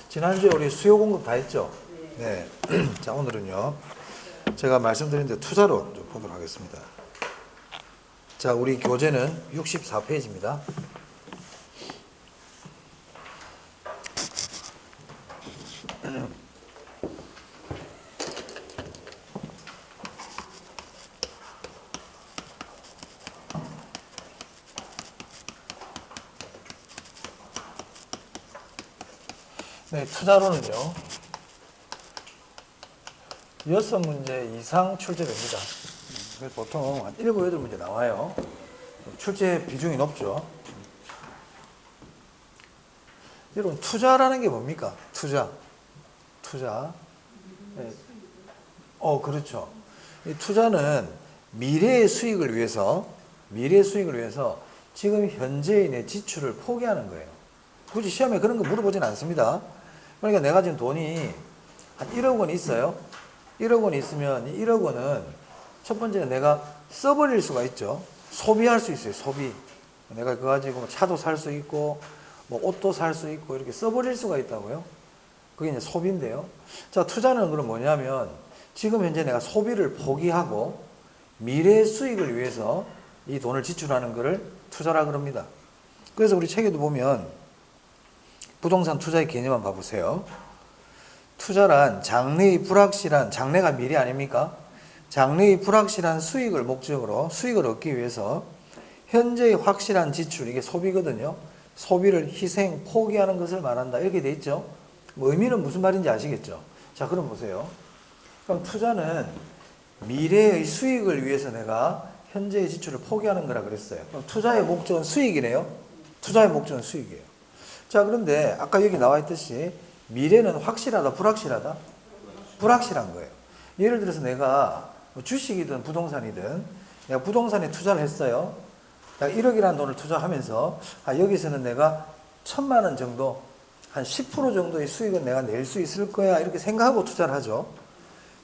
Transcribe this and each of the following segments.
지난주에 우리 수요 공급 다 했죠? 네. 자, 오늘은요. 제가 말씀드린 데 투자론 좀 보도록 하겠습니다. 자, 우리 교재는 64페이지입니다. 네, 투자론은요. 6문제 이상 출제됩니다. 그래서 보통 한 7, 8문제 나와요. 출제 비중이 높죠. 여러분, 투자라는 게 뭡니까? 투자. 네. 그렇죠. 이 투자는 미래의 수익을 위해서 지금 현재의 내 지출을 포기하는 거예요. 굳이 시험에 그런 거 물어보진 않습니다. 그러니까 내가 지금 돈이 한 1억 원 있어요. 1억 원 있으면 이 1억 원은 첫 번째는 내가 써버릴 수가 있죠. 소비할 수 있어요. 소비. 내가 그거 가지고 차도 살 수 있고 뭐 옷도 살 수 있고 이렇게 써버릴 수가 있다고요. 그게 이제 소비인데요. 자, 투자는 그럼 뭐냐면 지금 현재 내가 소비를 포기하고 미래의 수익을 위해서 이 돈을 지출하는 것을 투자라 그럽니다. 그래서 우리 책에도 보면 부동산 투자의 개념만 봐보세요. 투자란 장래가 미래 아닙니까? 장래의 불확실한 수익을 목적으로 수익을 얻기 위해서 현재의 확실한 지출, 이게 소비거든요. 소비를 희생, 포기하는 것을 말한다. 이렇게 돼 있죠. 뭐 의미는 무슨 말인지 아시겠죠? 자, 그럼 보세요. 그럼 투자는 미래의 수익을 위해서 내가 현재의 지출을 포기하는 거라 그랬어요. 그럼 투자의 목적은 수익이네요. 투자의 목적은 수익이에요. 자, 그런데 아까 여기 나와 있듯이 미래는 확실하다, 불확실하다? 불확실한 거예요. 예를 들어서 내가 주식이든 부동산이든 내가 부동산에 투자를 했어요. 내가 1억이라는 돈을 투자하면서 여기서는 내가 1,000만 원 정도, 한 10% 정도의 수익은 내가 낼 수 있을 거야 이렇게 생각하고 투자를 하죠.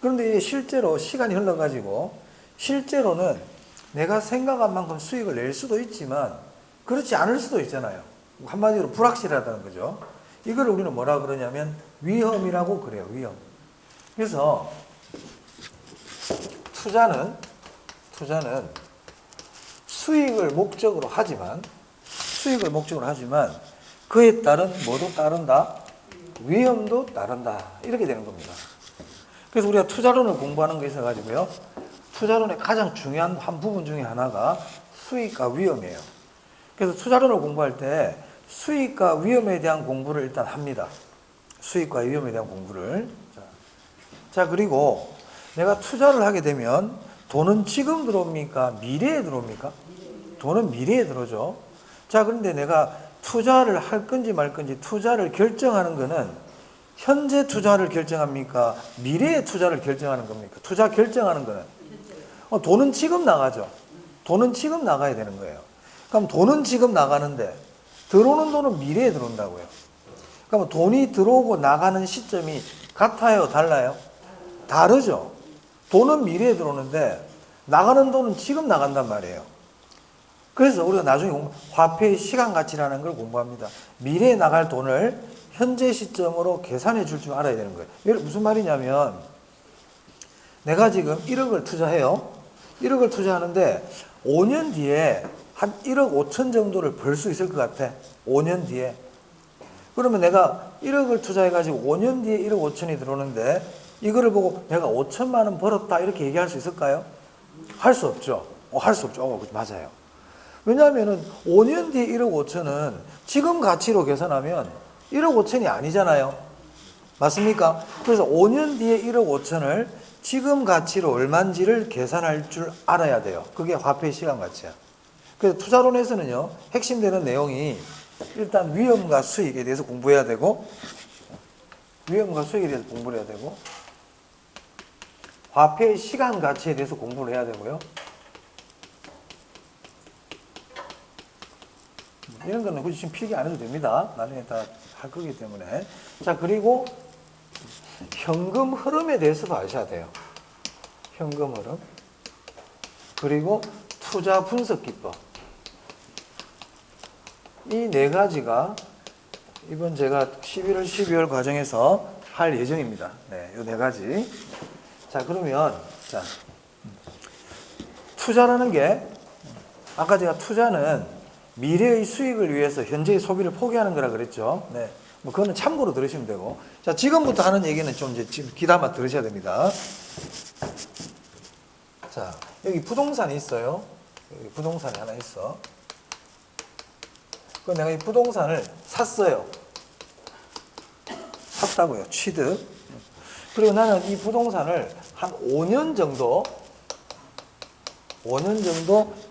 그런데 실제로 시간이 흘러가지고 실제로는 내가 생각한 만큼 수익을 낼 수도 있지만 그렇지 않을 수도 있잖아요. 한마디로 불확실하다는 거죠. 이걸 우리는 뭐라 그러냐면 위험이라고 그래요. 위험. 그래서 투자는 수익을 목적으로 하지만 그에 따른 뭐도 따른다? 위험도 따른다. 이렇게 되는 겁니다. 그래서 우리가 투자론을 공부하는 게 있어가지고요. 투자론의 가장 중요한 한 부분 중에 하나가 수익과 위험이에요. 그래서 투자론을 공부할 때 수익과 위험에 대한 공부를 일단 합니다. 수익과 위험에 대한 공부를. 자, 그리고 내가 투자를 하게 되면 돈은 지금 들어옵니까? 미래에 들어옵니까? 돈은 미래에 들어오죠. 자, 그런데 내가 투자를 할 건지 말 건지 투자를 결정하는 거는 현재 투자를 결정합니까? 미래의 투자를 결정하는 겁니까? 투자 결정하는 거는 돈은 지금 나가죠. 돈은 지금 나가야 되는 거예요. 그럼 돈은 지금 나가는데 들어오는 돈은 미래에 들어온다고요. 그럼 돈이 들어오고 나가는 시점이 같아요? 달라요? 다르죠. 돈은 미래에 들어오는데 나가는 돈은 지금 나간단 말이에요. 그래서 우리가 나중에 화폐의 시간 가치라는 걸 공부합니다. 미래에 나갈 돈을 현재 시점으로 계산해 줄 줄 알아야 되는 거예요. 이게 무슨 말이냐면 내가 지금 1억을 투자해요. 1억을 투자하는데 5년 뒤에 한 1억 5천 정도를 벌 수 있을 것 같아. 5년 뒤에. 그러면 내가 1억을 투자해가지고 5년 뒤에 1억 5천이 들어오는데 이거를 보고 내가 5천만 원 벌었다 이렇게 얘기할 수 있을까요? 할 수 없죠. 할 수 없죠. 맞아요. 왜냐하면 5년 뒤에 1억 5천은 지금 가치로 계산하면 1억 5천이 아니잖아요. 맞습니까? 그래서 5년 뒤에 1억 5천을 지금 가치로 얼마인지를 계산할 줄 알아야 돼요. 그게 화폐의 시간 가치야. 그래서 투자론에서는요, 핵심되는 내용이 일단 위험과 수익에 대해서 공부해야 되고, 화폐의 시간 가치에 대해서 공부를 해야 되고요. 이런 거는 굳이 지금 필기 안 해도 됩니다. 나중에 다 할 거기 때문에. 자, 그리고 현금 흐름에 대해서도 아셔야 돼요. 현금 흐름. 그리고 투자 분석 기법. 이 네 가지가 이번 제가 11월, 12월 과정에서 할 예정입니다. 네, 요 네 가지. 자, 그러면, 자, 투자라는 게, 아까 제가 투자는 미래의 수익을 위해서 현재의 소비를 포기하는 거라 그랬죠. 네. 뭐, 그거는 참고로 들으시면 되고. 자, 지금부터 하는 얘기는 좀 이제 지금 귀담아 들으셔야 됩니다. 자, 여기 부동산이 있어요. 여기 부동산이 하나 있어. 그 내가 이 부동산을 샀어요. 샀다고요. 취득. 그리고 나는 이 부동산을 한 5년 정도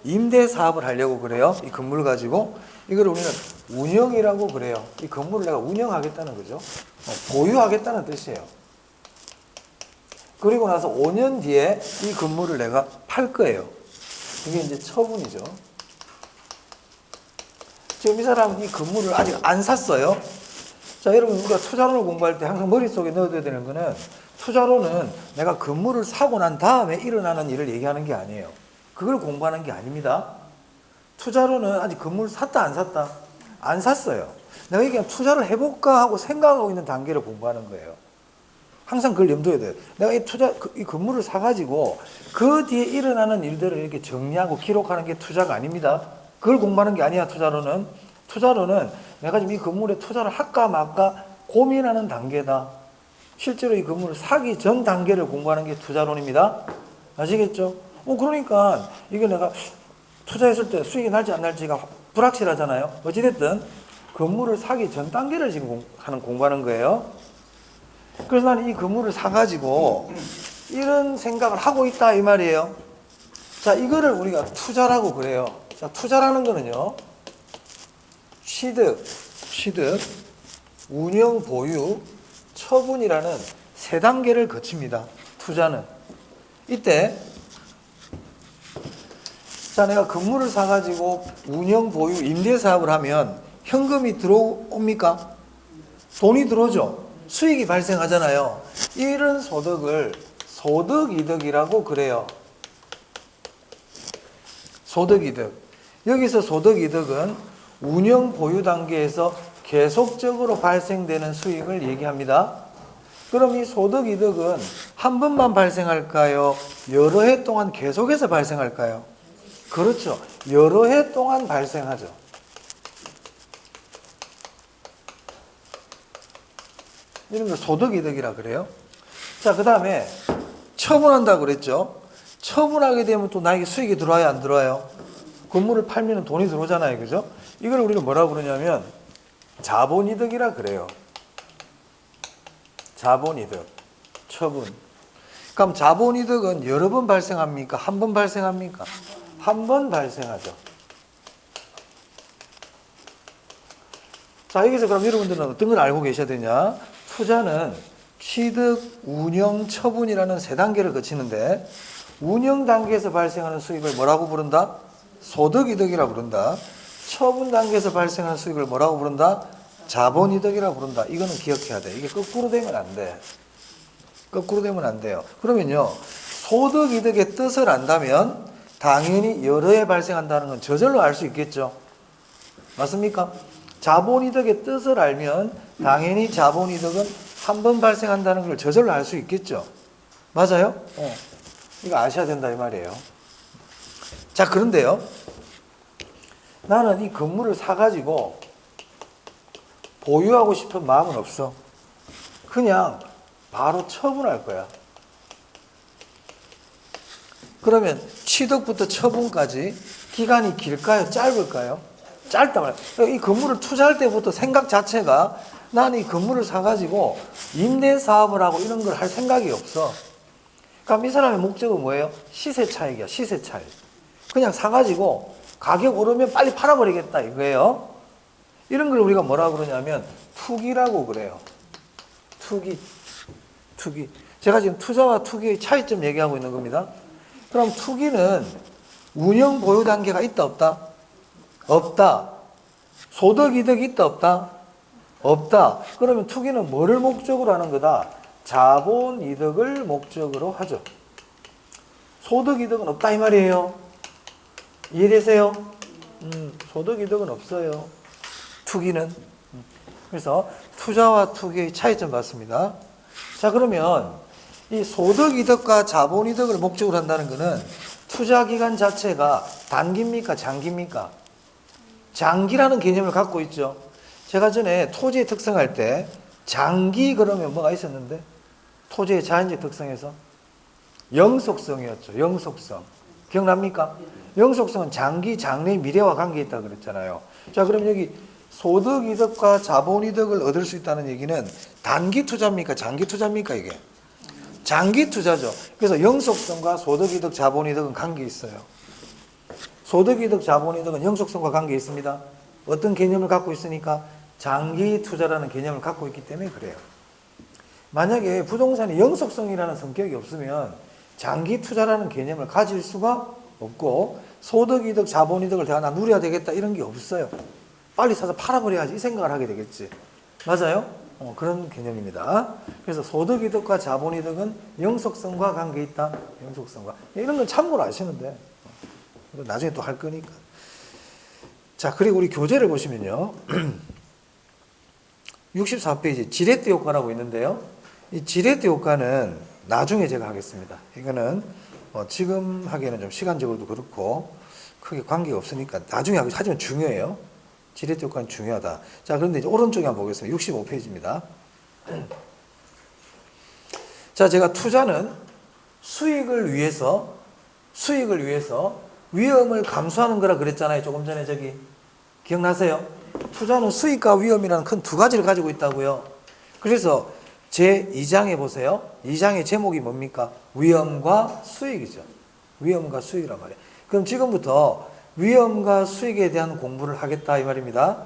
임대 사업을 하려고 그래요. 이 건물을 가지고. 이걸 우리는 운영이라고 그래요. 이 건물을 내가 운영하겠다는 거죠. 보유하겠다는 뜻이에요. 그리고 나서 5년 뒤에 이 건물을 내가 팔 거예요. 이게 이제 처분이죠. 지금 이 사람은 이 건물을 아직 안 샀어요. 자, 여러분, 우리가 투자론을 공부할 때 항상 머릿속에 넣어둬야 되는 거는 투자론은 내가 건물을 사고 난 다음에 일어나는 일을 얘기하는 게 아니에요. 그걸 공부하는 게 아닙니다. 투자론은 아직 건물을 샀다 안 샀다? 안 샀어요. 내가 이게 투자를 해볼까 하고 생각하고 있는 단계를 공부하는 거예요. 항상 그걸 염두에 둬요. 내가 이 건물을 사가지고 그 뒤에 일어나는 일들을 이렇게 정리하고 기록하는 게 투자가 아닙니다. 그걸 공부하는 게 아니야, 투자론은. 투자론은 내가 지금 이 건물에 투자를 할까 말까 고민하는 단계다. 실제로 이 건물을 사기 전 단계를 공부하는 게 투자론입니다. 아시겠죠? 그러니까 이게 내가 투자했을 때 수익이 날지 안 날지가 불확실하잖아요. 어찌됐든 건물을 사기 전 단계를 지금 공부하는 거예요. 그래서 나는 이 건물을 사가지고 이런 생각을 하고 있다 이 말이에요. 자, 이거를 우리가 투자라고 그래요. 자, 투자라는 거는요, 취득, 운영, 보유, 처분이라는 세 단계를 거칩니다. 투자는. 이때, 자, 내가 건물을 사가지고 운영, 보유, 임대 사업을 하면 현금이 들어옵니까? 돈이 들어오죠. 수익이 발생하잖아요. 이런 소득을 소득이득이라고 그래요. 소득이득. 여기서 소득이득은 운영 보유 단계에서 계속적으로 발생되는 수익을 얘기합니다. 그럼 이 소득이득은 한 번만 발생할까요? 여러 해 동안 계속해서 발생할까요? 그렇죠. 여러 해 동안 발생하죠. 이런 걸 소득이득이라 그래요. 자, 그 다음에 처분한다고 그랬죠. 처분하게 되면 또 나에게 수익이 들어와요, 안 들어와요? 건물을 팔면 돈이 들어오잖아요, 그죠? 이걸 우리는 뭐라고 그러냐면 자본이득이라 그래요. 자본이득, 처분. 그럼 자본이득은 여러 번 발생합니까? 한 번 발생합니까? 한 번 발생하죠. 자, 여기서 그럼 여러분들은 어떤 걸 알고 계셔야 되냐? 투자는 취득, 운영, 처분이라는 세 단계를 거치는데 운영 단계에서 발생하는 수익을 뭐라고 부른다? 소득이득이라고 부른다. 처분 단계에서 발생하는 수익을 뭐라고 부른다? 자본이득이라고 부른다. 이거는 기억해야 돼. 이게 거꾸로 되면 안 돼. 거꾸로 되면 안 돼요. 그러면요, 소득이득의 뜻을 안다면 당연히 여러 해 발생한다는 건 저절로 알 수 있겠죠. 맞습니까? 자본이득의 뜻을 알면 당연히 자본이득은 한 번 발생한다는 걸 저절로 알 수 있겠죠. 맞아요? 이거 아셔야 된다 이 말이에요. 자, 그런데요, 나는 이 건물을 사가지고 보유하고 싶은 마음은 없어. 그냥 바로 처분할 거야. 그러면 취득부터 처분까지 기간이 길까요? 짧을까요? 짧단 말이야. 이 건물을 투자할 때부터 생각 자체가 나는 이 건물을 사가지고 임대 사업을 하고 이런 걸 할 생각이 없어. 그럼 이 사람의 목적은 뭐예요? 시세 차익이야, 시세 차익. 그냥 사가지고 가격 오르면 빨리 팔아버리겠다 이거예요. 이런 걸 우리가 뭐라고 그러냐면 투기라고 그래요. 투기. 제가 지금 투자와 투기의 차이점 얘기하고 있는 겁니다. 그럼 투기는 운영 보유 단계가 있다 없다? 없다. 소득 이득이 있다 없다? 없다. 그러면 투기는 뭐를 목적으로 하는 거다? 자본 이득을 목적으로 하죠. 소득 이득은 없다 이 말이에요. 이해되세요? 소득 이득은 없어요. 투기는. 그래서 투자와 투기의 차이점 봤습니다. 자, 그러면 이 소득이득과 자본이득을 목적으로 한다는 것은 투자 기간 자체가 단기입니까? 장기입니까? 장기라는 개념을 갖고 있죠. 제가 전에 토지의 특성할 때 장기 그러면 뭐가 있었는데 토지의 자연적 특성에서 영속성이었죠. 영속성. 기억납니까? 영속성은 장기, 장래, 미래와 관계 있다고 그랬잖아요. 자, 그럼 여기 소득이득과 자본이득을 얻을 수 있다는 얘기는 단기 투자입니까? 장기 투자입니까? 이게? 장기 투자죠. 그래서 영속성과 소득이득, 자본이득은 관계 있어요. 소득이득, 자본이득은 영속성과 관계 있습니다. 어떤 개념을 갖고 있으니까? 장기 투자라는 개념을 갖고 있기 때문에 그래요. 만약에 부동산이 영속성이라는 성격이 없으면 장기 투자라는 개념을 가질 수가 없고 소득이득, 자본이득을 내가 누려야 되겠다 이런 게 없어요. 빨리 사서 팔아버려야지 이 생각을 하게 되겠지. 맞아요? 그런 개념입니다. 그래서 소득이득과 자본이득은 영속성과 관계 있다. 영속성과. 이런 건 참고로 아시면 돼. 나중에 또 할 거니까. 자, 그리고 우리 교재를 보시면요. 64페이지 지렛대 효과라고 있는데요. 이 지렛대 효과는 나중에 제가 하겠습니다. 이거는 지금 하기에는 좀 시간적으로도 그렇고 크게 관계가 없으니까 나중에 하지만 중요해요. 지렛대 효과는 중요하다. 자, 그런데 이제 오른쪽에 한번 보겠습니다. 65페이지입니다. 자, 제가 투자는 수익을 위해서 위험을 감수하는 거라 그랬잖아요. 조금 전에 저기 기억나세요? 투자는 수익과 위험이라는 큰 두 가지를 가지고 있다고요. 그래서 제 2장에 보세요. 2장의 제목이 뭡니까? 위험과 수익이죠. 위험과 수익이란 말이에요. 그럼 지금부터 위험과 수익에 대한 공부를 하겠다 이 말입니다.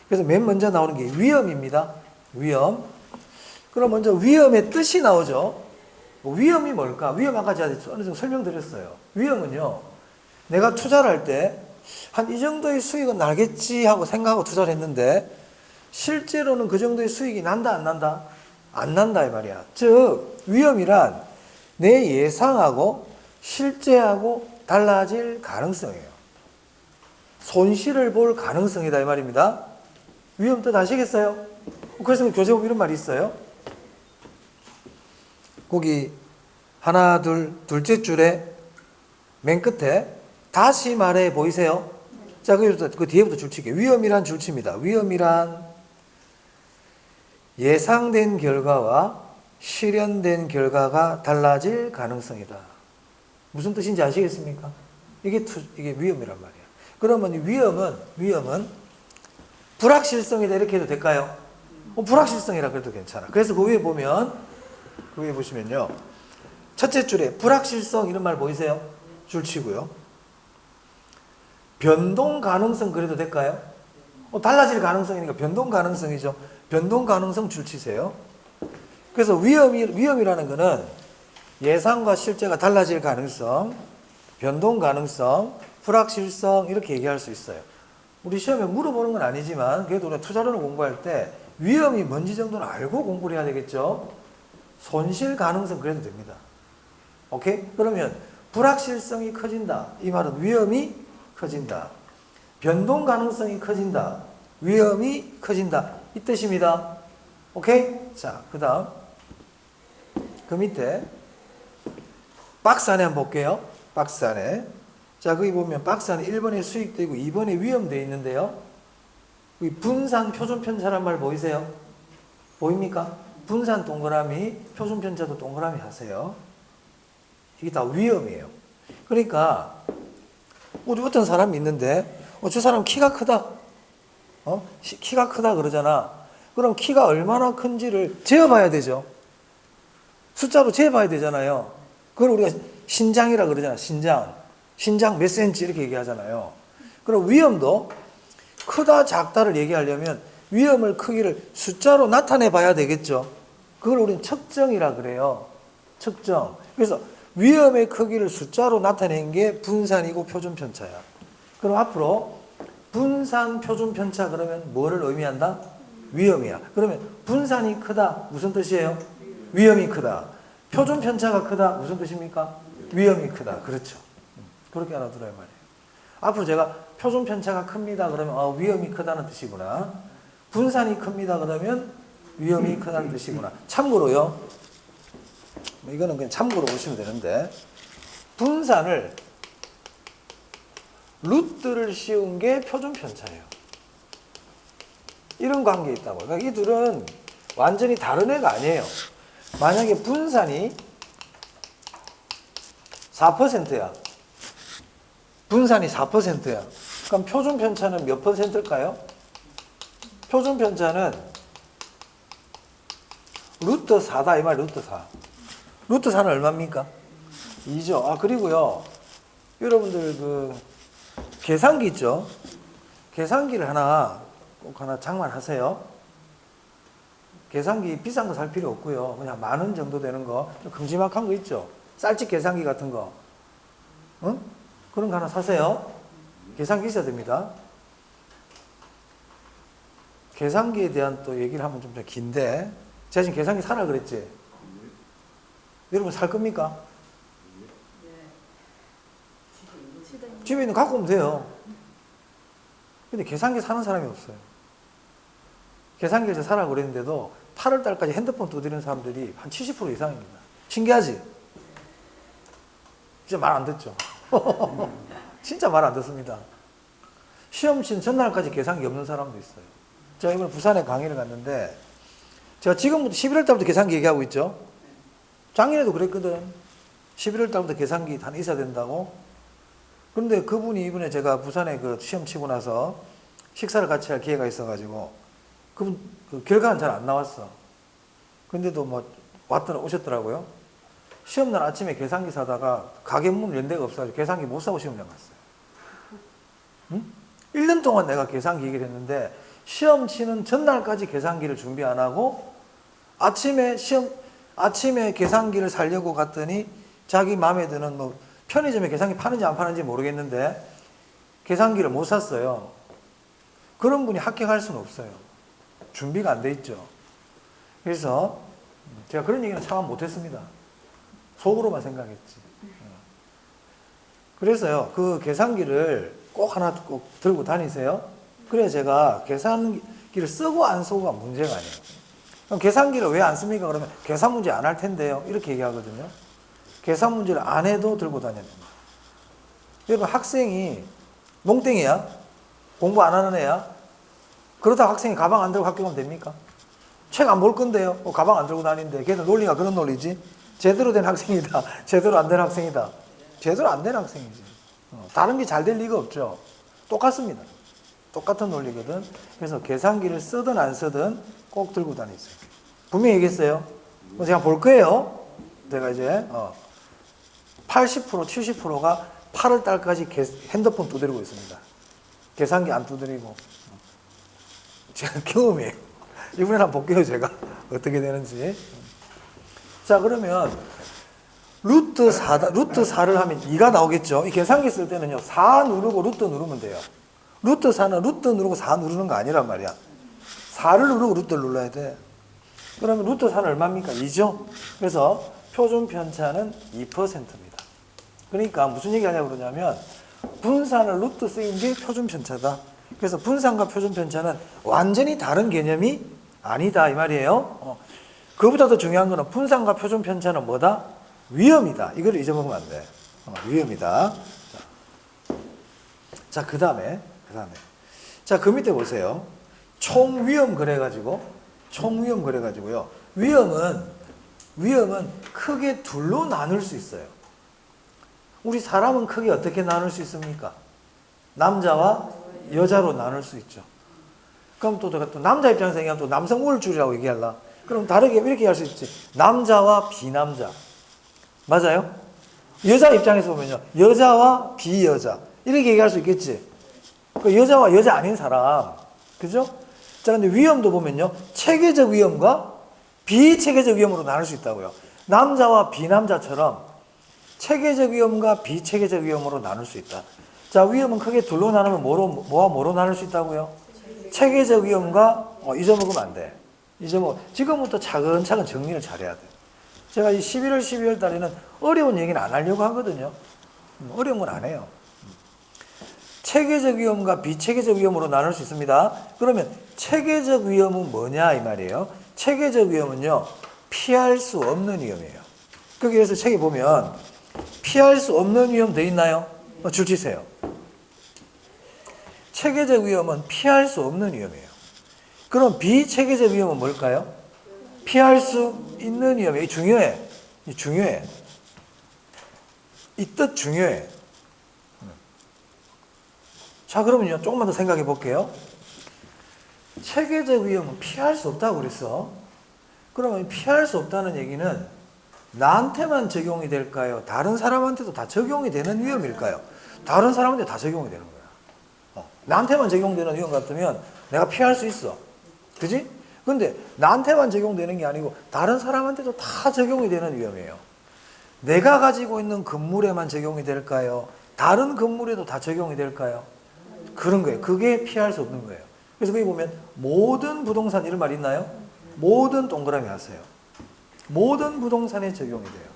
그래서 맨 먼저 나오는 게 위험입니다. 위험. 그럼 먼저 위험의 뜻이 나오죠. 위험이 뭘까? 위험 아까 제가 어느 정도 설명드렸어요. 위험은요, 내가 투자를 할 때 한 이 정도의 수익은 나겠지 하고 생각하고 투자를 했는데 실제로는 그 정도의 수익이 난다 안 난다? 안 난다 이 말이야. 즉 위험이란 내 예상하고 실제하고 달라질 가능성이에요. 손실을 볼 가능성이다 이 말입니다. 위험 뜻 아시겠어요? 그래서 교재 보면 이런 말이 있어요. 거기 하나 둘째 줄에 맨 끝에 다시 말해 보이세요? 자, 그 뒤에부터 줄치게. 위험이란 줄칩니다. 위험이란 예상된 결과와 실현된 결과가 달라질 가능성이다. 무슨 뜻인지 아시겠습니까? 이게 위험이란 말이에요. 그러면 위험은 불확실성이다 이렇게 해도 될까요? 불확실성이라 그래도 괜찮아. 그래서 그 위에 보시면요. 첫째 줄에 불확실성 이런 말 보이세요? 줄치고요. 변동 가능성 그래도 될까요? 달라질 가능성이니까 변동 가능성이죠. 변동 가능성 줄치세요. 그래서 위험이라는 거는 예상과 실제가 달라질 가능성, 변동 가능성, 불확실성 이렇게 얘기할 수 있어요. 우리 시험에 물어보는 건 아니지만 그래도 우리가 투자론을 공부할 때 위험이 뭔지 정도는 알고 공부를 해야 되겠죠. 손실 가능성 그래도 됩니다. 오케이? 그러면 불확실성이 커진다. 이 말은 위험이 커진다. 변동 가능성이 커진다. 위험이 커진다. 이 뜻입니다. 오케이? 자, 그 다음 그 밑에 박스 안에 한번 볼게요. 박스 안에. 자, 거기 보면 박스 안에 1번에 수익도 있고 2번에 위험도 있는데요. 분산 표준편차란 말 보이세요? 보입니까? 분산 동그라미, 표준편차도 동그라미 하세요. 이게 다 위험이에요. 그러니까 우리 어떤 사람이 있는데 저 사람 키가 크다. 키가 크다 그러잖아. 그럼 키가 얼마나 큰지를 재어봐야 되죠. 숫자로 재어봐야 되잖아요. 그걸 우리가 신장이라 그러잖아. 신장 몇 센치 이렇게 얘기하잖아요. 그럼 위험도 크다 작다를 얘기하려면 위험을 크기를 숫자로 나타내 봐야 되겠죠. 그걸 우리는 측정이라 그래요. 측정. 그래서 위험의 크기를 숫자로 나타낸 게 분산이고 표준편차야. 그럼 앞으로 분산 표준편차 그러면 뭐를 의미한다? 위험이야. 그러면 분산이 크다 무슨 뜻이에요? 위험이 크다. 표준편차가 크다 무슨 뜻입니까? 위험이 크다. 그렇죠. 그렇게 알아들어야 말이에요. 앞으로 제가 표준편차가 큽니다 그러면 위험이 크다는 뜻이구나. 분산이 큽니다. 그러면 위험이 크다는 뜻이구나. 참고로요. 이거는 그냥 참고로 보시면 되는데 분산을 루트를 씌운 게 표준 편차예요. 이런 관계에 있다고. 그러니까 이 둘은 완전히 다른 애가 아니에요. 만약에 분산이 4%야. 분산이 4%야. 그럼 표준 편차는 몇 %일까요? 표준 편차는 루트 4다 이 말. 루트 4. 루트 4는 얼마입니까? 2죠. 아 그리고요. 여러분들 그 계산기 있죠? 계산기를 꼭 하나 장만하세요. 계산기 비싼 거 살 필요 없고요. 그냥 10,000원 정도 되는 거, 좀 큼지막한 거 있죠? 쌀집 계산기 같은 거. 응? 그런 거 하나 사세요. 계산기 있어야 됩니다. 계산기에 대한 또 얘기를 하면 좀 긴데, 제가 지금 계산기 사라 그랬지? 여러분 살 겁니까? 집에 있는 갖고 오면 돼요. 근데 계산기 사는 사람이 없어요. 계산기를 제가 사라고 그랬는데도 8월 달까지 핸드폰 두드리는 사람들이 한 70% 이상입니다. 신기하지? 진짜 말 안 듣죠? 진짜 말 안 듣습니다. 시험 친 전날까지 계산기 없는 사람도 있어요. 제가 이번에 부산에 강의를 갔는데 제가 지금부터 11월 달부터 계산기 얘기하고 있죠? 작년에도 그랬거든. 11월 달부터 계산기 하나 있어야 된다고. 그런데 그분이 이번에 제가 부산에 그 시험 치고 나서 식사를 같이 할 기회가 있어가지고 그분 그 결과는 잘 안 나왔어. 근데도 뭐 오셨더라고요. 시험날 아침에 계산기 사다가 가게 문을 연 데가 없어가지고 계산기 못 사고 시험장 갔어요. 응? 1년 동안 내가 계산기 얘기를 했는데 시험 치는 전날까지 계산기를 준비 안 하고 아침에 계산기를 사려고 갔더니 자기 마음에 드는 뭐 편의점에 계산기 파는지 안 파는지 모르겠는데 계산기를 못 샀어요. 그런 분이 합격할 수는 없어요. 준비가 안 돼 있죠. 그래서 제가 그런 얘기는 참 못했습니다. 속으로만 생각했지. 그래서요, 그 계산기를 꼭 하나 꼭 들고 다니세요. 그래야 제가 계산기를 쓰고 안 쓰고가 문제가 아니에요. 그럼 계산기를 왜 안 씁니까? 그러면 계산 문제 안 할 텐데요. 이렇게 얘기하거든요. 계산 문제를 안 해도 들고 다녀야 됩니다. 여러분 학생이 농땡이야? 공부 안 하는 애야? 그렇다고 학생이 가방 안 들고 학교 가면 됩니까? 책 안 볼 건데요. 가방 안 들고 다니는데 걔들 논리가 그런 논리지. 제대로 된 학생이다. 제대로 안 된 학생이다. 제대로 안 된 학생이지. 다른 게 잘 될 리가 없죠. 똑같습니다. 똑같은 논리거든. 그래서 계산기를 쓰든 안 쓰든 꼭 들고 다니세요. 분명히 얘기했어요. 제가 볼 거예요. 제가 이제 80%, 70%가 8월 달까지 핸드폰 두드리고 있습니다. 계산기 안 두드리고. 제가 경험이에요. 이번에 한번 볼게요, 제가. 어떻게 되는지. 자, 그러면 루트 4를 하면 2가 나오겠죠. 이 계산기 쓸 때는요, 4 누르고 루트 누르면 돼요. 루트 4는 루트 누르고 4 누르는 거 아니란 말이야. 4를 누르고 루트를 눌러야 돼. 그러면 루트 4는 얼마입니까? 2죠? 그래서 표준 편차는 2%입니다. 그러니까 무슨 얘기 하냐고 그러냐면 분산을 루트 쓰인 게 표준 편차다. 그래서 분산과 표준 편차는 완전히 다른 개념이 아니다 이 말이에요. 그보다 더 중요한 거는 분산과 표준 편차는 뭐다? 위험이다. 이걸 잊어먹으면 안 돼. 위험이다. 자, 그 다음에. 자, 그 밑에 보세요. 총위험 그래가지고요. 위험은 크게 둘로 나눌 수 있어요. 우리 사람은 크게 어떻게 나눌 수 있습니까? 남자와 여자로 나눌 수 있죠. 그럼 또 남자 입장에서 얘기하면 또 남성 우울증이라고 얘기할라. 그럼 다르게 이렇게 할 수 있지. 남자와 비남자. 맞아요? 여자 입장에서 보면요. 여자와 비여자. 이렇게 얘기할 수 있겠지. 그 여자와 여자 아닌 사람. 그죠? 자, 근데 위험도 보면요. 체계적 위험과 비체계적 위험으로 나눌 수 있다고요. 남자와 비남자처럼 체계적 위험과 비체계적 위험으로 나눌 수 있다. 자, 위험은 크게 둘로 나누면 뭐와 뭐로 나눌 수 있다고요? 체계적 위험과 잊어먹으면 안 돼. 지금부터 차근차근 정리를 잘해야 돼. 제가 이 11월, 12월 달에는 어려운 얘기는 안 하려고 하거든요. 어려운 건 안 해요. 체계적 위험과 비체계적 위험으로 나눌 수 있습니다. 그러면 체계적 위험은 뭐냐 이 말이에요. 체계적 위험은요, 피할 수 없는 위험이에요. 거기에서 책에 보면 피할 수 없는 위험 돼 있나요? 줄 치세요. 체계적 위험은 피할 수 없는 위험이에요. 그럼 비체계적 위험은 뭘까요? 피할 수 있는 위험이에요. 중요해. 중요해. 이 뜻 중요해. 자, 그러면요, 조금만 더 생각해 볼게요. 체계적 위험은 피할 수 없다고 그랬어. 그러면 피할 수 없다는 얘기는 나한테만 적용이 될까요? 다른 사람한테도 다 적용이 되는 위험일까요? 다른 사람한테 다 적용이 되는 거야. 나한테만 적용되는 위험 같으면 내가 피할 수 있어. 그지? 근데 나한테만 적용되는 게 아니고 다른 사람한테도 다 적용이 되는 위험이에요. 내가 가지고 있는 건물에만 적용이 될까요? 다른 건물에도 다 적용이 될까요? 그런 거예요. 그게 피할 수 없는 거예요. 그래서 거기 보면 모든 부동산 이런 말 있나요? 모든 동그라미 하세요. 모든 부동산에 적용이 돼요.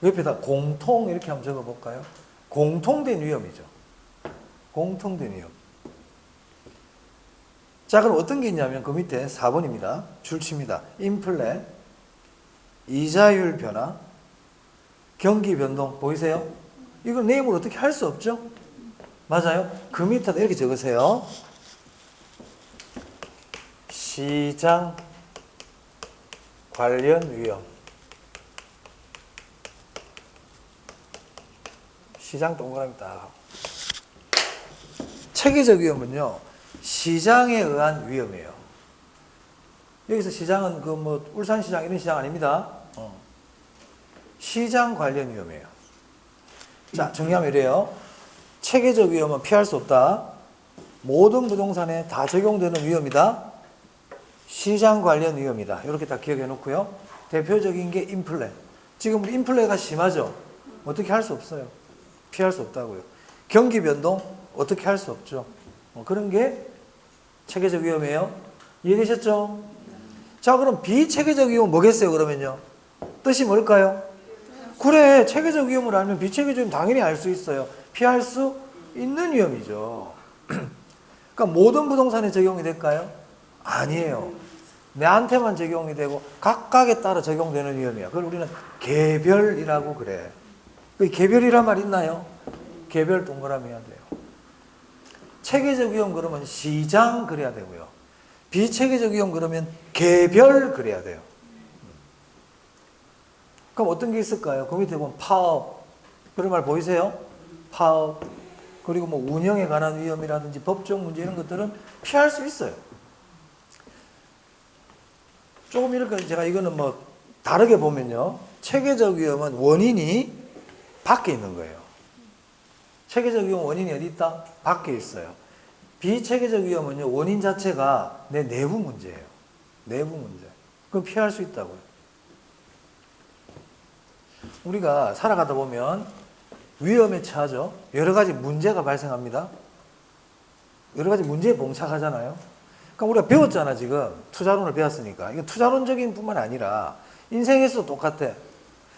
옆에다 공통 이렇게 한번 적어볼까요? 공통된 위험이죠. 공통된 위험. 자, 그럼 어떤 게 있냐면 그 밑에 4번입니다. 줄칩니다. 인플레, 이자율 변화, 경기 변동 보이세요? 이걸 네임으로 어떻게 할 수 없죠? 맞아요? 그 밑에다 이렇게 적으세요. 시장 관련 위험. 시장 동그라미 딱. 체계적 위험은요, 시장에 의한 위험이에요. 여기서 시장은 그 뭐 울산시장 이런 시장 아닙니다. 시장 관련 위험이에요. 자, 정리하면 이래요. 체계적 위험은 피할 수 없다. 모든 부동산에 다 적용되는 위험이다. 시장 관련 위험이다. 이렇게 다 기억해 놓고요. 대표적인 게 인플레. 지금 우리 인플레가 심하죠? 어떻게 할 수 없어요. 피할 수 없다고요. 경기 변동 어떻게 할 수 없죠. 그런 게 체계적 위험이에요. 이해되셨죠? 자, 그럼 비체계적 위험은 뭐겠어요, 그러면요? 뜻이 뭘까요? 그래, 체계적 위험을 알면 비체계적 위험 당연히 알 수 있어요. 피할 수 있는 위험이죠. 그러니까 모든 부동산에 적용이 될까요? 아니에요. 내한테만 적용이 되고 각각에 따라 적용되는 위험이야. 그걸 우리는 개별이라고 그래. 그 개별이란 말 있나요? 개별 동그라미 해야 돼요. 체계적 위험 그러면 시장 그래야 되고요. 비체계적 위험 그러면 개별 그래야 돼요. 그럼 어떤 게 있을까요? 그 밑에 보면 파업. 그런 말 보이세요? 파업. 그리고 뭐 운영에 관한 위험이라든지 법적 문제 이런 것들은 피할 수 있어요. 조금 이렇게 제가 이거는 뭐 다르게 보면요. 체계적 위험은 원인이 밖에 있는 거예요. 체계적 위험 원인이 어디 있다? 밖에 있어요. 비체계적 위험은요, 원인 자체가 내 내부 문제예요. 내부 문제. 그럼 피할 수 있다고요. 우리가 살아가다 보면 위험에 처하죠. 여러 가지 문제가 발생합니다. 여러 가지 문제에 봉착하잖아요. 그러니까 우리가 배웠잖아, 지금. 투자론을 배웠으니까. 이건 투자론적인 뿐만 아니라 인생에서도 똑같아.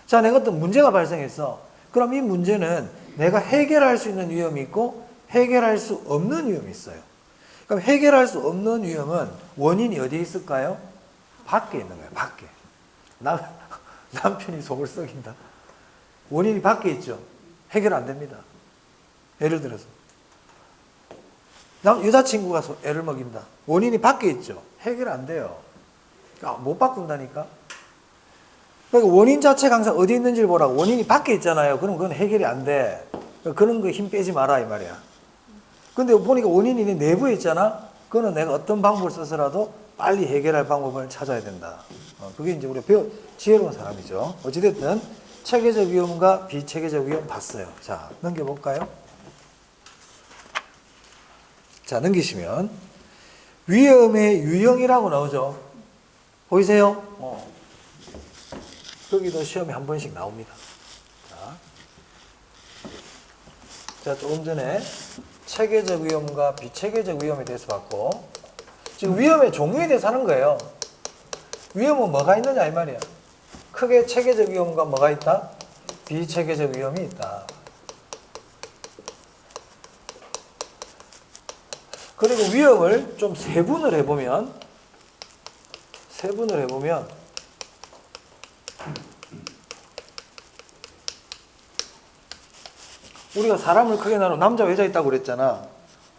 자, 내가 어떤 문제가 발생했어. 그럼 이 문제는 내가 해결할 수 있는 위험이 있고 해결할 수 없는 위험이 있어요. 그럼 해결할 수 없는 위험은 원인이 어디에 있을까요? 밖에 있는 거예요. 밖에. 남편이 속을 썩인다. 원인이 밖에 있죠. 해결 안 됩니다. 예를 들어서 여자친구가 애를 먹인다. 원인이 밖에 있죠. 해결 안 돼요. 못 바꾼다니까. 그러니까 원인 자체가 항상 어디 있는지를 보라고. 원인이 밖에 있잖아요. 그럼 그건 해결이 안 돼. 그런 거 힘 빼지 마라 이 말이야. 근데 보니까 원인이 내 내부에 있잖아. 그거는 내가 어떤 방법을 써서라도 빨리 해결할 방법을 찾아야 된다. 그게 이제 우리가 지혜로운 사람이죠. 어찌됐든 체계적 위험과 비체계적 위험 봤어요. 자, 넘겨볼까요? 자, 넘기시면 위험의 유형이라고 나오죠. 보이세요? 거기도 시험에 한 번씩 나옵니다. 자, 조금 전에 체계적 위험과 비체계적 위험에 대해서 봤고, 지금 위험의 종류에 대해서 하는 거예요. 위험은 뭐가 있느냐 이 말이야. 크게 체계적 위험과 뭐가 있다? 비체계적 위험이 있다. 그리고 위험을 좀 세분을 해보면 우리가 사람을 크게 나누면 남자 여자 있다고 그랬잖아.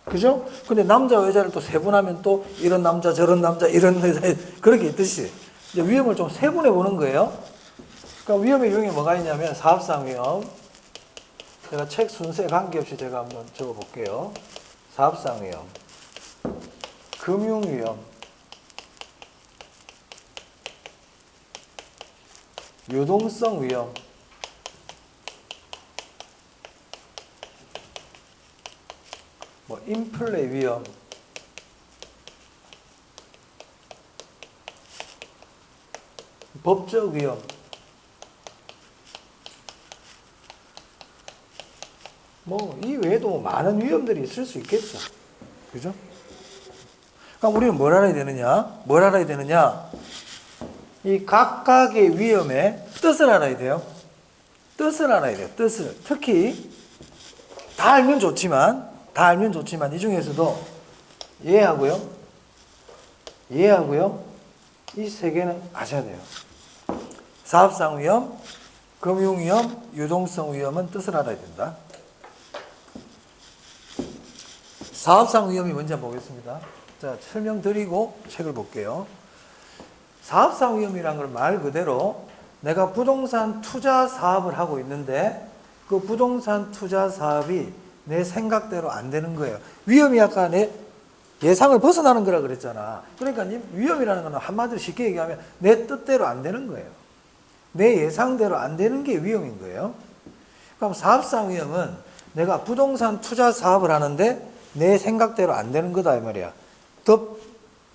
그죠? 근데 남자 여자를 또 세분하면 또 이런 남자 저런 남자 이런 여자 그렇게 있듯이 이제 위험을 좀 세분해 보는 거예요. 그러니까 위험의 유형이 뭐가 있냐면 사업상 위험. 제가 책 순서에 관계없이 제가 한번 적어 볼게요. 사업상 위험, 금융 위험, 유동성 위험, 인플레 위험, 법적 위험, 이 외에도 많은 위험들이 있을 수 있겠죠. 그죠? 그러니까 우리는 뭘 알아야 되느냐? 이 각각의 위험의 뜻을 알아야 돼요. 뜻을. 특히 다 알면 좋지만 이 중에서도 이해하고요. 이 세 개는 아셔야 돼요. 사업상 위험, 금융 위험, 유동성 위험은 뜻을 알아야 된다. 사업상 위험이 뭔지 한번 보겠습니다. 자, 설명드리고 책을 볼게요. 사업상 위험이란 걸 말 그대로 내가 부동산 투자 사업을 하고 있는데 그 부동산 투자 사업이 내 생각대로 안 되는 거예요. 위험이 아까 내 예상을 벗어나는 거라 그랬잖아. 그러니까 위험이라는 건 한마디로 쉽게 얘기하면 내 뜻대로 안 되는 거예요. 내 예상대로 안 되는 게 위험인 거예요. 그럼 사업상 위험은 내가 부동산 투자 사업을 하는데 내 생각대로 안 되는 거다 이 말이야. 더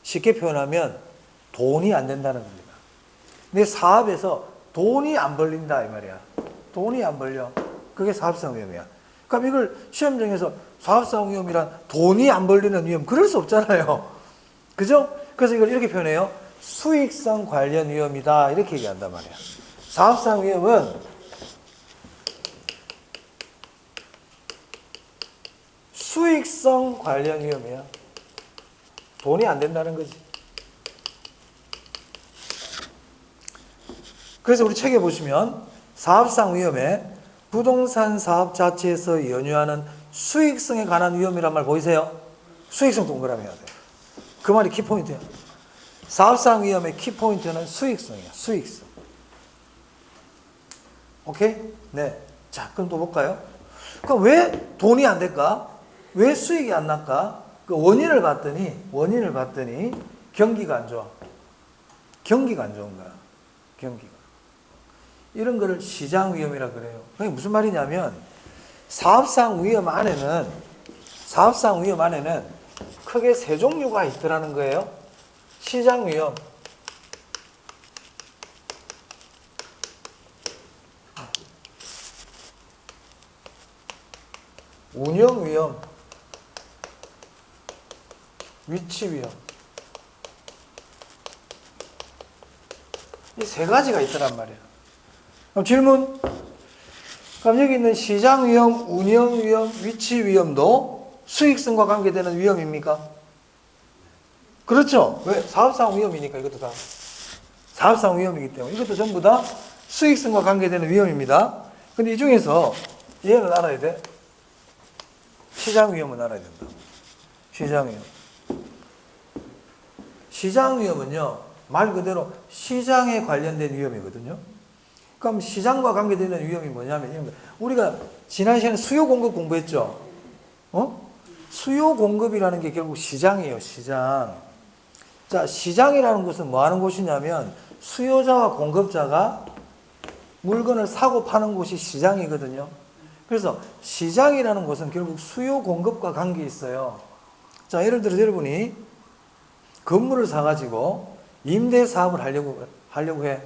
쉽게 표현하면 돈이 안 된다는 겁니다. 내 사업에서 돈이 안 벌린다 이 말이야. 돈이 안 벌려. 그게 사업상 위험이야. 그럼 이걸 시험장에서 사업상 위험이란 돈이 안 벌리는 위험 그럴 수 없잖아요. 그죠? 그래서 이걸 이렇게 표현해요. 수익성 관련 위험이다 이렇게 얘기한단 말이야. 사업상 위험은 수익성 관련 위험이야. 돈이 안 된다는 거지. 그래서 우리 책에 보시면 사업상 위험에 부동산 사업 자체에서 연유하는 수익성에 관한 위험이란 말 보이세요? 수익성 동그라미 해야 돼. 그 말이 키포인트야. 사업상 위험의 키포인트는 수익성이야. 수익성. 오케이? 네. 자, 그럼 또 볼까요? 그럼 왜 돈이 안 될까? 왜 수익이 안 날까? 그 원인을 봤더니 경기가 안 좋아. 경기가 안 좋은 거야. 경기가. 이런 거를 시장 위험이라 그래요. 그게 무슨 말이냐면 사업상 위험 안에는 크게 세 종류가 있더라는 거예요. 시장 위험, 운영 위험, 위치 위험. 이 세 가지가 있더란 말이에요. 그럼 질문. 그럼 여기 있는 시장 위험, 운영 위험, 위치 위험도 수익성과 관계되는 위험입니까? 그렇죠. 왜? 사업상 위험이니까 이것도 다. 사업상 위험이기 때문에 이것도 전부 다 수익성과 관계되는 위험입니다. 근데 이 중에서 얘는 알아야 돼. 시장 위험은 알아야 된다. 시장 위험. 시장 위험은요, 말 그대로 시장에 관련된 위험이거든요. 그럼 시장과 관계되는 위험이 뭐냐면, 우리가 지난 시간에 수요 공급 공부했죠? 수요 공급이라는 게 결국 시장이에요, 시장. 자, 시장이라는 곳은 뭐 하는 곳이냐면, 수요자와 공급자가 물건을 사고 파는 곳이 시장이거든요. 그래서 시장이라는 곳은 결국 수요 공급과 관계 있어요. 자, 예를 들어 여러분이 건물을 사가지고 임대 사업을 하려고 해.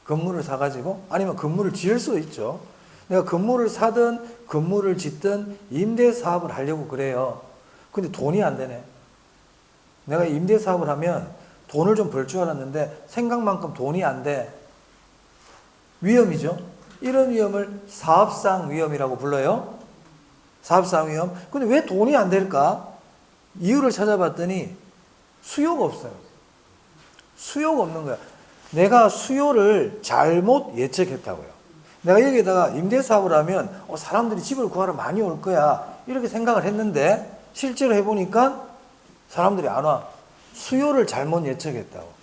건물을 사가지고, 아니면 건물을 지을 수도 있죠. 내가 건물을 사든 건물을 짓든 임대 사업을 하려고 그래요. 근데 돈이 안 되네. 내가 임대 사업을 하면 돈을 좀 벌 줄 알았는데 생각만큼 돈이 안 돼. 위험이죠. 이런 위험을 사업상 위험이라고 불러요. 사업상 위험. 근데 왜 돈이 안 될까? 이유를 찾아봤더니 수요가 없어요. 수요가 없는 거야. 내가 수요를 잘못 예측했다고요. 내가 여기에다가 임대사업을 하면 사람들이 집을 구하러 많이 올 거야 이렇게 생각을 했는데 실제로 해보니까 사람들이 안 와. 수요를 잘못 예측했다고.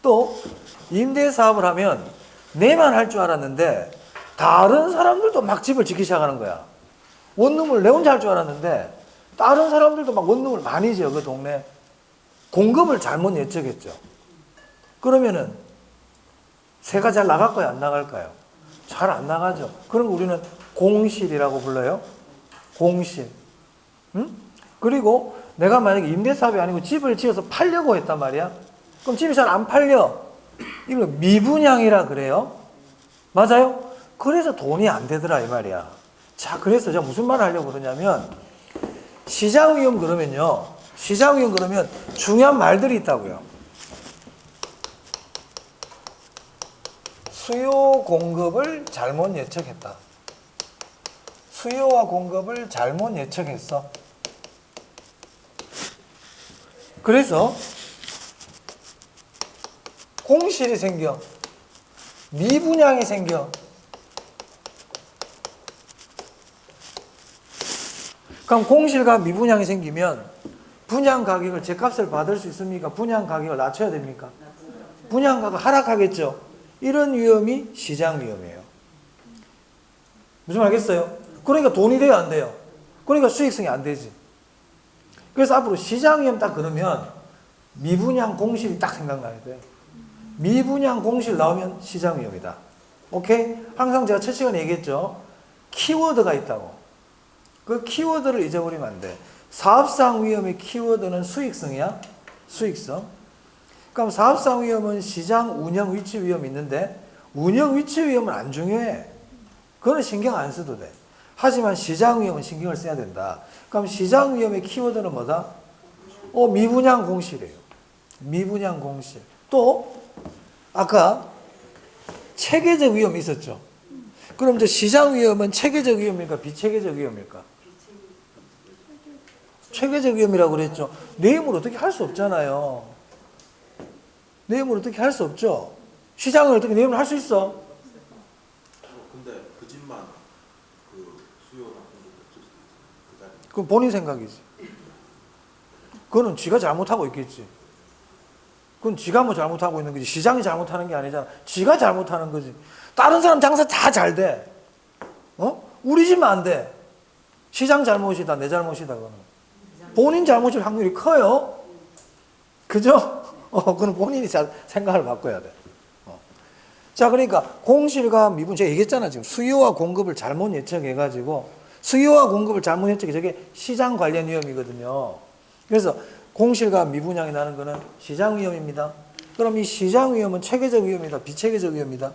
또 임대사업을 하면 내만 할 줄 알았는데 다른 사람들도 막 집을 짓기 시작하는 거야. 원룸을 내 혼자 할 줄 알았는데 다른 사람들도 막 원룸을 많이 지어. 그 동네 공급을 잘못 예측했죠. 그러면은 새가 잘 나갈까요? 안 나갈까요? 잘 안 나가죠. 그런 거 우리는 공실이라고 불러요. 공실. 응? 그리고 내가 만약에 임대사업이 아니고 집을 지어서 팔려고 했단 말이야. 그럼 집이 잘 안 팔려. 이걸 미분양이라 그래요. 맞아요? 그래서 돈이 안 되더라 이 말이야. 자, 그래서 제가 무슨 말을 하려고 그러냐면 시장 위험 그러면요. 시장 위험 그러면 중요한 말들이 있다고요. 수요 공급을 잘못 예측했다. 수요와 공급을 잘못 예측했어. 그래서 공실이 생겨. 미분양이 생겨. 그럼 공실과 미분양이 생기면 분양 가격을 제값을 받을 수 있습니까? 분양 가격을 낮춰야 됩니까? 분양 가격 하락하겠죠. 이런 위험이 시장 위험이에요. 무슨 말 알겠어요? 그러니까 돈이 돼요, 안 돼요? 그러니까 수익성이 안 되지. 그래서 앞으로 시장 위험 딱 그러면 미분양 공실이 딱 생각나야 돼. 미분양 공실 나오면 시장 위험이다. 오케이? 항상 제가 첫 시간에 얘기했죠. 키워드가 있다고. 그 키워드를 잊어버리면 안 돼. 사업상 위험의 키워드는 수익성이야. 수익성. 그럼 사업상 위험은 시장 운영 위치 위험이 있는데 운영 위치 위험은 안 중요해. 그거는 신경 안 써도 돼. 하지만 시장 위험은 신경을 써야 된다. 그럼 시장 위험의 키워드는 뭐다? 미분양 공실이에요. 미분양 공실. 또 아까 체계적 위험이 있었죠. 그럼 이제 시장 위험은 체계적 위험일까 비체계적 위험일까? 체계적 위험이라고 그랬죠. 내 힘으로 어떻게 할 수 없잖아요. 내 힘으로 어떻게 할 수 없죠. 시장을 어떻게 내 힘으로 할 수 있어? 근데 그 집만 그 수요나 공급이 없을 수도 있잖아요. 그건 본인 생각이지. 그거는 지가 잘못하고 있겠지. 그건 지가 뭐 잘못하고 있는 거지. 시장이 잘못하는 게 아니잖아. 지가 잘못하는 거지. 다른 사람 장사 다 잘 돼. 우리 집만 안 돼. 시장 잘못이다, 내 잘못이다, 그거는. 본인 잘못일 확률이 커요. 그죠? 그건 본인이 생각을 바꿔야 돼. 자, 그러니까 공실과 미분, 제가 얘기했잖아, 지금. 수요와 공급을 잘못 예측해가지고, 수요와 공급을 잘못 예측해. 저게 시장 관련 위험이거든요. 그래서 공실과 미분양이 나는 거는 시장 위험입니다. 그럼 이 시장 위험은 체계적 위험이다, 비체계적 위험이다?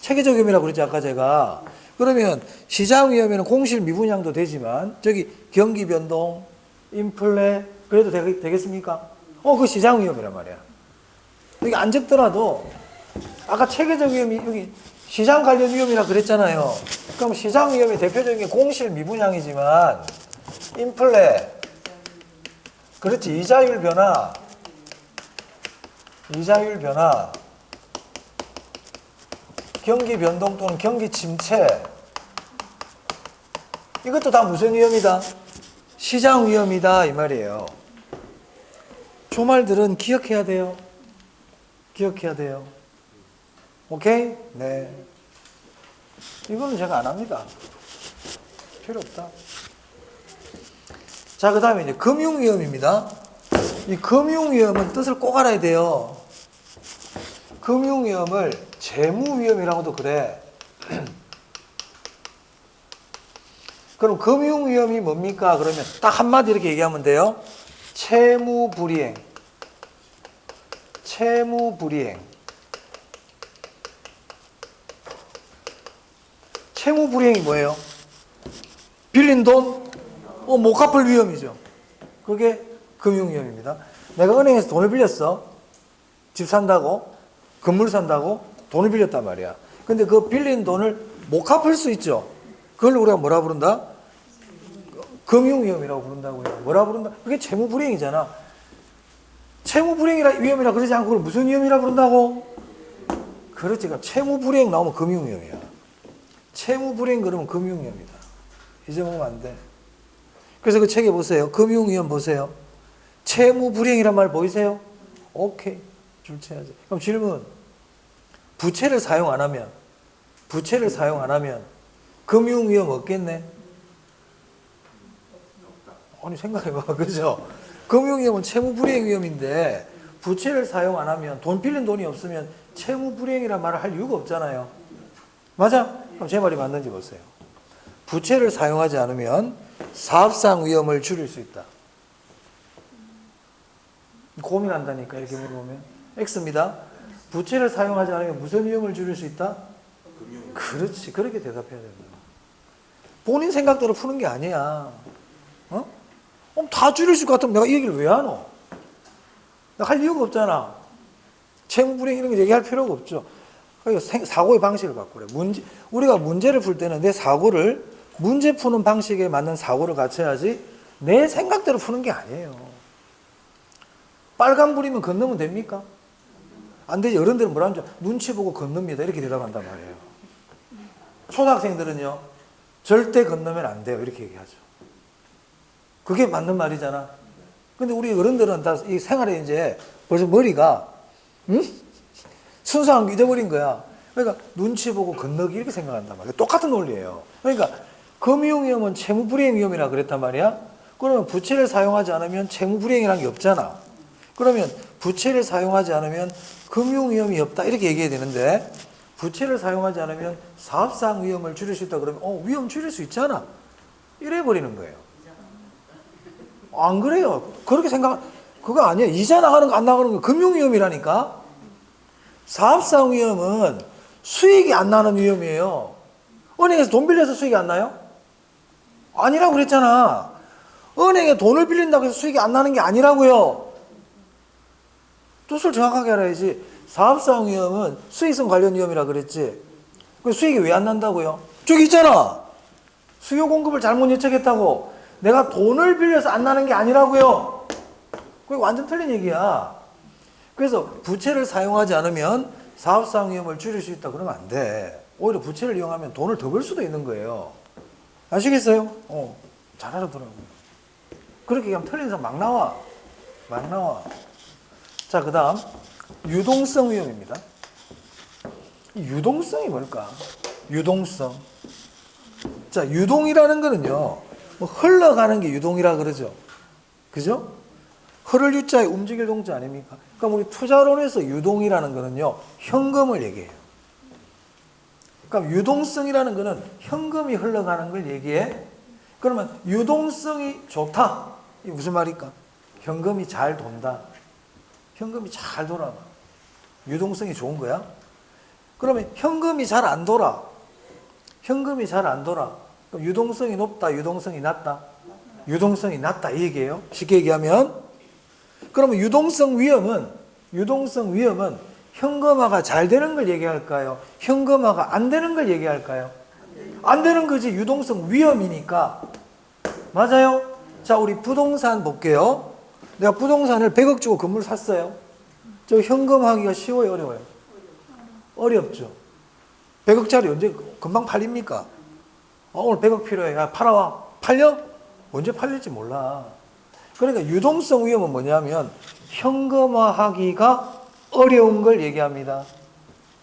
체계적 위험이라고 그랬지, 아까 제가. 그러면 시장 위험에는 공실 미분양도 되지만, 저기 경기 변동, 인플레, 그래도 되겠습니까? 그 시장 위험이란 말이야. 여기 안 적더라도, 아까 체계적 위험이 여기 시장 관련 위험이라 그랬잖아요. 그럼 시장 위험의 대표적인 게 공실 미분양이지만, 인플레, 그렇지, 이자율 변화, 경기 변동 또는 경기 침체, 이것도 다 무슨 위험이다? 시장 위험이다 이 말이에요. 저 말들은 기억해야 돼요. 기억해야 돼요. 오케이? 네. 이거는 제가 안 합니다. 필요 없다. 자, 그 다음에 이제 금융위험입니다. 이 금융위험은 뜻을 꼭 알아야 돼요. 금융위험을 재무위험이라고도 그래. 그럼 금융위험이 뭡니까? 그러면 딱 한마디 이렇게 얘기하면 돼요. 채무불이행. 채무불이행. 채무불이행이 뭐예요? 빌린 돈? 못 갚을 위험이죠. 그게 금융위험입니다. 내가 은행에서 돈을 빌렸어. 집 산다고, 건물 산다고 돈을 빌렸단 말이야. 근데 그 빌린 돈을 못 갚을 수 있죠. 그걸 우리가 뭐라 부른다? 금융위험이라고 부른다고요. 뭐라 부른다? 그게 채무불이행이잖아. 채무불이행이라 위험이라 그러지 않고 그걸 무슨 위험이라 부른다고? 그렇지. 그러니까 채무불이행 나오면 금융위험이야. 채무불이행 그러면 금융위험이다. 잊어먹으면 안 돼. 그래서 그 책에 보세요. 금융위험 보세요. 채무불이행이란 말 보이세요? 오케이. 줄쳐야지. 그럼 질문. 부채를 사용 안 하면 금융위험 없겠네? 아니 생각해봐. 그죠? 금융위험은 채무불이행 위험인데 부채를 사용 안 하면 돈 빌린 돈이 없으면 채무불이행이란 말을 할 이유가 없잖아요. 맞아? 그럼 제 말이 맞는지 보세요. 부채를 사용하지 않으면 사업상 위험을 줄일 수 있다. 고민한다니까 이렇게 물어보면. X입니다. 부채를 사용하지 않으면 무슨 위험을 줄일 수 있다? 그렇지. 그렇게 대답해야 된다. 본인 생각대로 푸는 게 아니야. 다 줄일 수 같으면 내가 이 얘기를 왜 하노? 내가 할 이유가 없잖아. 채무불이행 이런 거 얘기할 필요가 없죠. 그러니까 사고의 방식을 바꾸래. 우리가 문제를 풀 때는 내 사고를 문제 푸는 방식에 맞는 사고를 갖춰야지 내 생각대로 푸는 게 아니에요. 빨간불이면 건너면 됩니까? 안 되지. 어른들은 뭐라는 줄 눈치 보고 건넙니다. 이렇게 대답한단 말이에요. 초등학생들은요. 절대 건너면 안 돼요. 이렇게 얘기하죠. 그게 맞는 말이잖아. 근데 우리 어른들은 다 이 생활에 이제 벌써 머리가 순수한 게 잊어버린 거야. 그러니까 눈치 보고 건너기 이렇게 생각한단 말이야. 똑같은 논리예요. 그러니까 금융위험은 채무불이행 위험이라 그랬단 말이야. 그러면 부채를 사용하지 않으면 채무불이행이라는 게 없잖아. 그러면 부채를 사용하지 않으면 금융위험이 없다 이렇게 얘기해야 되는데 부채를 사용하지 않으면 사업상 위험을 줄일 수 있다 그러면 위험 줄일 수 있잖아. 이래 버리는 거예요. 안 그래요. 그렇게 그거 아니에요. 이자 나가는 거 안 나가는 거 금융위험이라니까. 사업상 위험은 수익이 안 나는 위험이에요. 은행에서 돈 빌려서 수익이 안 나요? 아니라고 그랬잖아. 은행에 돈을 빌린다고 해서 수익이 안 나는 게 아니라고요. 뜻을 정확하게 알아야지. 사업상 위험은 수익성 관련 위험이라 그랬지. 그 수익이 왜 안 난다고요? 저기 있잖아. 수요 공급을 잘못 예측했다고. 내가 돈을 빌려서 안 나는 게 아니라고요. 그게 완전 틀린 얘기야. 그래서 부채를 사용하지 않으면 사업상 위험을 줄일 수 있다 그러면 안 돼. 오히려 부채를 이용하면 돈을 더 벌 수도 있는 거예요. 아시겠어요? 잘 알아두라고요. 그렇게 얘기하면 틀린 사람 막 나와. 막 나와. 자, 그 다음 유동성 위험입니다. 유동성이 뭘까? 유동성. 자, 유동이라는 거는요, 뭐 흘러가는 게 유동이라 그러죠. 그죠? 흐를 유자에 움직일 동자 아닙니까? 그러니까 우리 투자론에서 유동이라는 거는요, 현금을 얘기해요. 그러니까 유동성이라는 거는 현금이 흘러가는 걸 얘기해. 그러면 유동성이 좋다. 이게 무슨 말일까? 현금이 잘 돈다. 현금이 잘 돌아가. 유동성이 좋은 거야? 그러면 현금이 잘 안 돌아. 현금이 잘 안 돌아. 그럼 유동성이 높다, 유동성이 낮다? 유동성이 낮다 이 얘기예요. 쉽게 얘기하면 그러면 유동성 위험은 현금화가 잘 되는 걸 얘기할까요? 현금화가 안 되는 걸 얘기할까요? 안 되는 거지. 유동성 위험이니까. 맞아요? 자, 우리 부동산 볼게요. 내가 부동산을 100억 주고 건물 샀어요. 저 현금화하기가 쉬워요, 어려워요? 어렵죠. 100억짜리 언제 금방 팔립니까? 오늘 100억 필요해. 야, 팔아와. 팔려? 언제 팔릴지 몰라. 그러니까 유동성 위험은 뭐냐면 현금화하기가 어려운 걸 얘기합니다.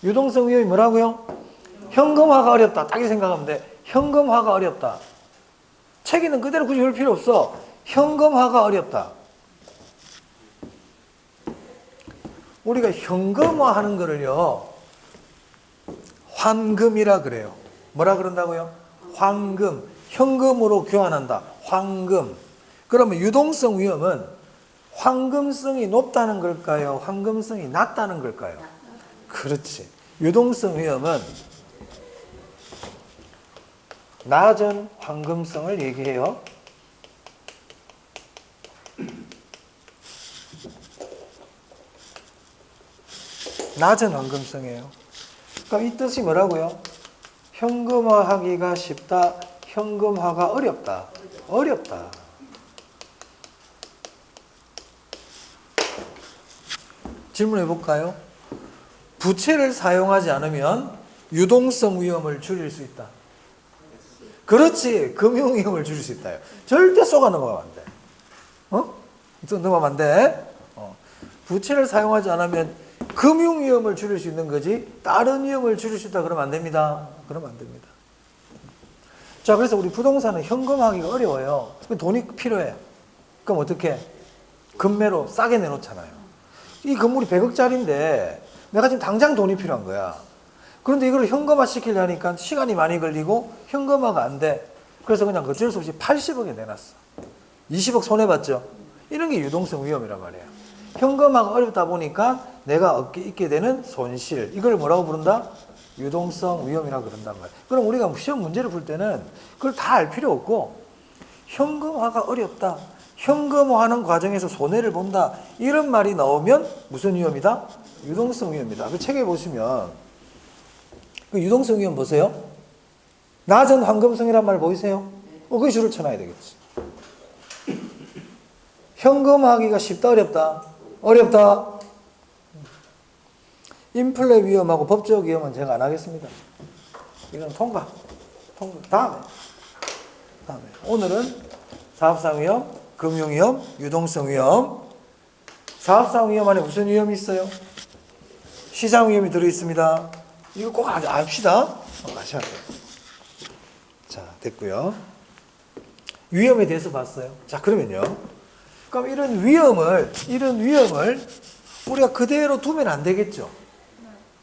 유동성 위험이 뭐라고요? 현금화가 어렵다. 딱 이 생각하면 돼. 현금화가 어렵다. 책 있는 그대로 굳이 볼 필요 없어. 현금화가 어렵다. 우리가 현금화하는 거를요, 환금이라 그래요. 뭐라 그런다고요? 환금. 현금으로 교환한다. 환금. 그러면 유동성 위험은 황금성이 높다는 걸까요? 황금성이 낮다는 걸까요? 그렇지. 유동성 위험은 낮은 황금성을 얘기해요. 낮은 황금성이에요. 그럼 이 뜻이 뭐라고요? 현금화하기가 쉽다, 현금화가 어렵다. 어렵다. 질문해 볼까요? 부채를 사용하지 않으면 유동성 위험을 줄일 수 있다. 그렇지. 금융 위험을 줄일 수 있다요. 절대 쏘가 넘어가면 안 돼. 넘어가면 안 돼. 부채를 사용하지 않으면 금융 위험을 줄일 수 있는 거지 다른 위험을 줄일 수 있다 그러면 안 됩니다. 그러면 안 됩니다. 자, 그래서 우리 부동산은 현금화하기가 어려워요. 돈이 필요해. 그럼 어떻게? 금매로 싸게 내놓잖아요. 이 건물이 100억짜리인데 내가 지금 당장 돈이 필요한 거야. 그런데 이걸 현금화 시키려니까 시간이 많이 걸리고 현금화가 안 돼. 그래서 그냥 어쩔 수 없이 80억에 내놨어. 20억 손해봤죠? 이런 게 유동성 위험이란 말이에요. 현금화가 어렵다 보니까 내가 얻게 되는 손실. 이걸 뭐라고 부른다? 유동성 위험이라고 그런단 말이에요. 그럼 우리가 시험 문제를 풀 때는 그걸 다 알 필요 없고 현금화가 어렵다. 현금화하는 과정에서 손해를 본다. 이런 말이 나오면 무슨 위험이다? 유동성 위험이다. 그 책에 보시면 그 유동성 위험 보세요. 낮은 황금성이란 말 보이세요? 그게 줄을 쳐놔야 되겠지. 현금화하기가 쉽다, 어렵다? 어렵다. 인플레 위험하고 법적 위험은 제가 안 하겠습니다. 이건 통과. 다음에. 오늘은 사업상 위험, 금융 위험, 유동성 위험. 사업상 위험 안에 무슨 위험이 있어요? 시장 위험이 들어있습니다. 이거 꼭 압시다. 아셔야 돼요. 자, 됐고요. 위험에 대해서 봤어요. 자, 그러면요. 그럼 이런 위험을 우리가 그대로 두면 안 되겠죠.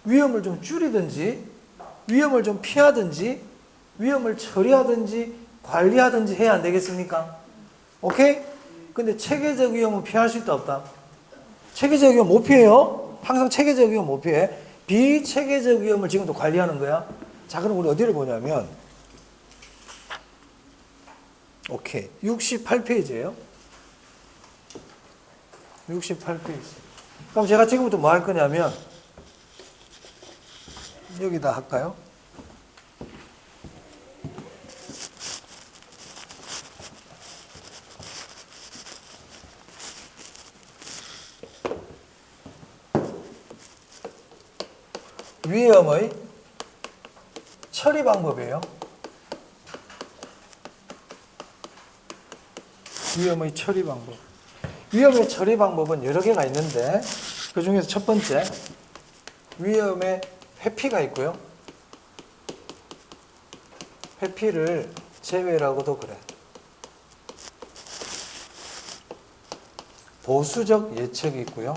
위험을 좀 줄이든지, 위험을 좀 피하든지, 위험을 처리하든지, 관리하든지 해야 안 되겠습니까? 오케이? 근데 체계적 위험은 피할 수 있다, 없다? 체계적 위험 못 피해요. 항상 체계적 위험 못 피해. 비체계적 위험을 지금도 관리하는 거야. 자, 그럼 우리 어디를 보냐면, 오케이. 68페이지예요. 68페이지. 그럼 제가 지금부터 뭐 할 거냐면, 여기다 할까요? 위험의 처리 방법이에요. 위험의 처리 방법. 위험의 처리 방법은 여러 개가 있는데 그 중에서 첫 번째, 위험의 회피가 있고요. 회피를 제외라고도 그래. 보수적 예측이 있고요.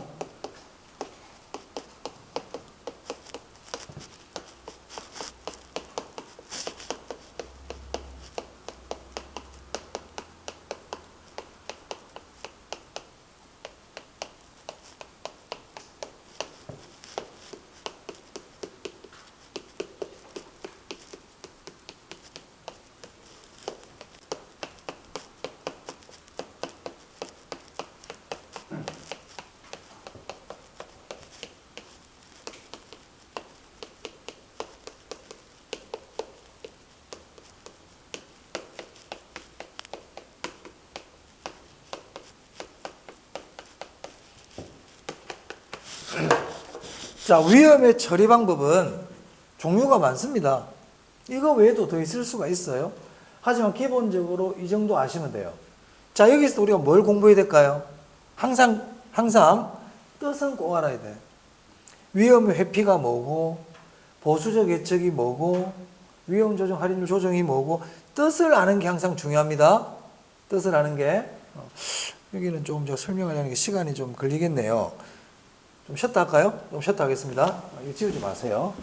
자, 위험의 처리 방법은 종류가 많습니다. 이거 외에도 더 있을 수가 있어요. 하지만 기본적으로 이 정도 아시면 돼요. 자, 여기서 우리가 뭘 공부해야 될까요? 항상 뜻은 꼭 알아야 돼. 위험의 회피가 뭐고, 보수적 예측이 뭐고, 위험 조정, 할인율 조정이 뭐고, 뜻을 아는 게 항상 중요합니다. 뜻을 아는 게. 여기는 조금 제가 설명하려는 게 시간이 좀 걸리겠네요. 좀 쉬었다 할까요? 좀 쉬었다 하겠습니다. 이거 지우지 마세요.